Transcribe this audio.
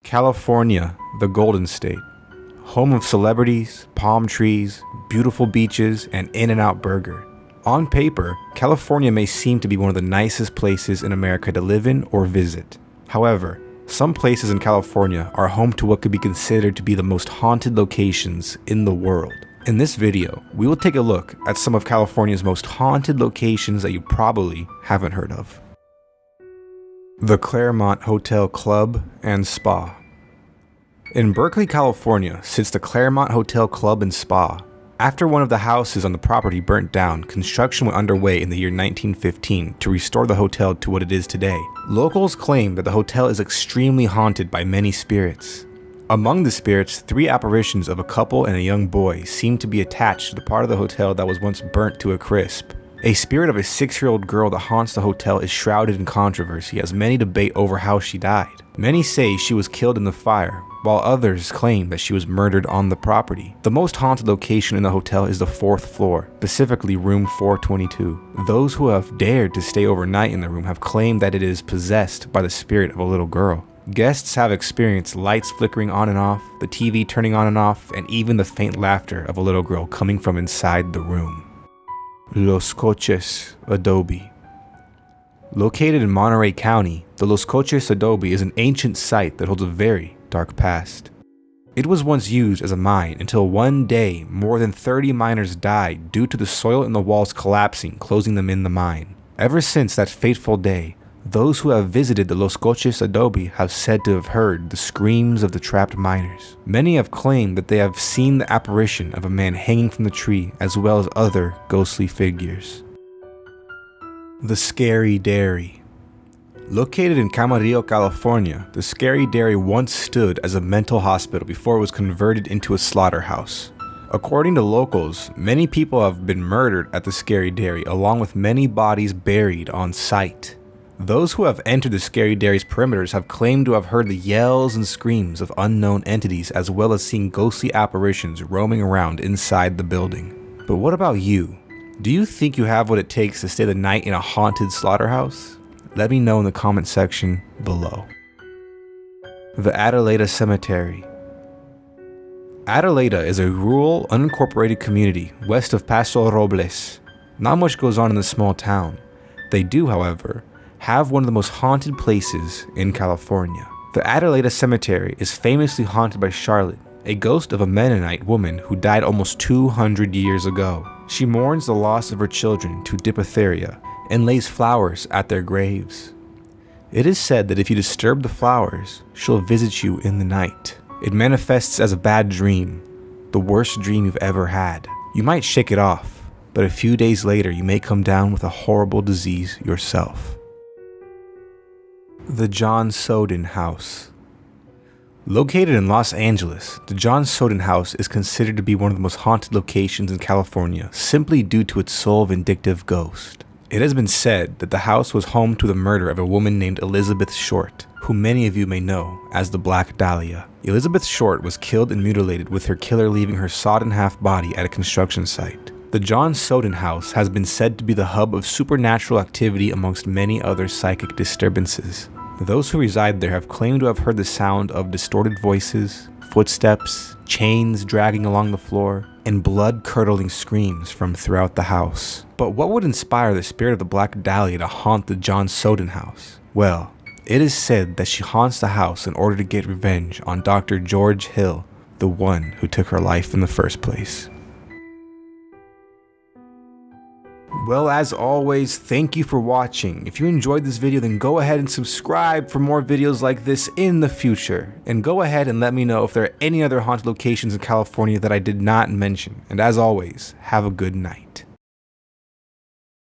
California, the Golden State. Home of celebrities, palm trees, beautiful beaches, and In-N-Out Burger. On paper, California may seem to be one of the nicest places in America to live in or visit. However, some places in California are home to what could be considered to be the most haunted locations in the world. In this video, we will take a look at some of California's most haunted locations that you probably haven't heard of. The Claremont Hotel Club and Spa. In Berkeley, California sits the Claremont Hotel Club and Spa. After one of the houses on the property burnt down, construction went underway in the year 1915 to restore the hotel to what it is today. Locals claim that the hotel is extremely haunted by many spirits. Among the spirits, 3 apparitions of a couple and a young boy seem to be attached to the part of the hotel that was once burnt to a crisp. A spirit of a 6-year-old girl that haunts the hotel is shrouded in controversy as many debate over how she died. Many say she was killed in the fire, while others claim that she was murdered on the property. The most haunted location in the hotel is the 4th floor, specifically room 422. Those who have dared to stay overnight in the room have claimed that it is possessed by the spirit of a little girl. Guests have experienced lights flickering on and off, the TV turning on and off, and even the faint laughter of a little girl coming from inside the room. Los Coches Adobe. Located in Monterey County, the Los Coches Adobe is an ancient site that holds a very dark past. It was once used as a mine until one day more than 30 miners died due to the soil in the walls collapsing, closing them in the mine. Ever since that fateful day, those who have visited the Los Coches Adobe have said to have heard the screams of the trapped miners. Many have claimed that they have seen the apparition of a man hanging from the tree as well as other ghostly figures. The Scary Dairy. Located in Camarillo, California, the Scary Dairy once stood as a mental hospital before it was converted into a slaughterhouse. According to locals, many people have been murdered at the Scary Dairy along with many bodies buried on site. Those who have entered the Scary Dairy's perimeters have claimed to have heard the yells and screams of unknown entities as well as seen ghostly apparitions roaming around inside the building. But what about you? Do you think you have what it takes to stay the night in a haunted slaughterhouse? Let me know in the comment section below. The Adelaida Cemetery. Adelaida is a rural, unincorporated community west of Paso Robles. Not much goes on in this small town. They do, however, have one of the most haunted places in California. The Adelaida Cemetery is famously haunted by Charlotte, a ghost of a Mennonite woman who died almost 200 years ago. She mourns the loss of her children to diphtheria and lays flowers at their graves. It is said that if you disturb the flowers, she'll visit you in the night. It manifests as a bad dream, the worst dream you've ever had. You might shake it off, but a few days later you may come down with a horrible disease yourself. The John Soudan House. Located in Los Angeles, the John Soudan House is considered to be one of the most haunted locations in California simply due to its sole vindictive ghost. It has been said that the house was home to the murder of a woman named Elizabeth Short, who many of you may know as the Black Dahlia. Elizabeth Short was killed and mutilated with her killer leaving her sawed-in-half body at a construction site. The John Soudan House has been said to be the hub of supernatural activity amongst many other psychic disturbances. Those who reside there have claimed to have heard the sound of distorted voices, footsteps, chains dragging along the floor, and blood-curdling screams from throughout the house. But what would inspire the spirit of the Black Dahlia to haunt the John Soudan House? Well, it is said that she haunts the house in order to get revenge on Dr. George Hill, the one who took her life in the first place. Well, as always, thank you for watching. If you enjoyed this video, then go ahead and subscribe for more videos like this in the future. And go ahead and let me know if there are any other haunted locations in California that I did not mention. And as always, have a good night.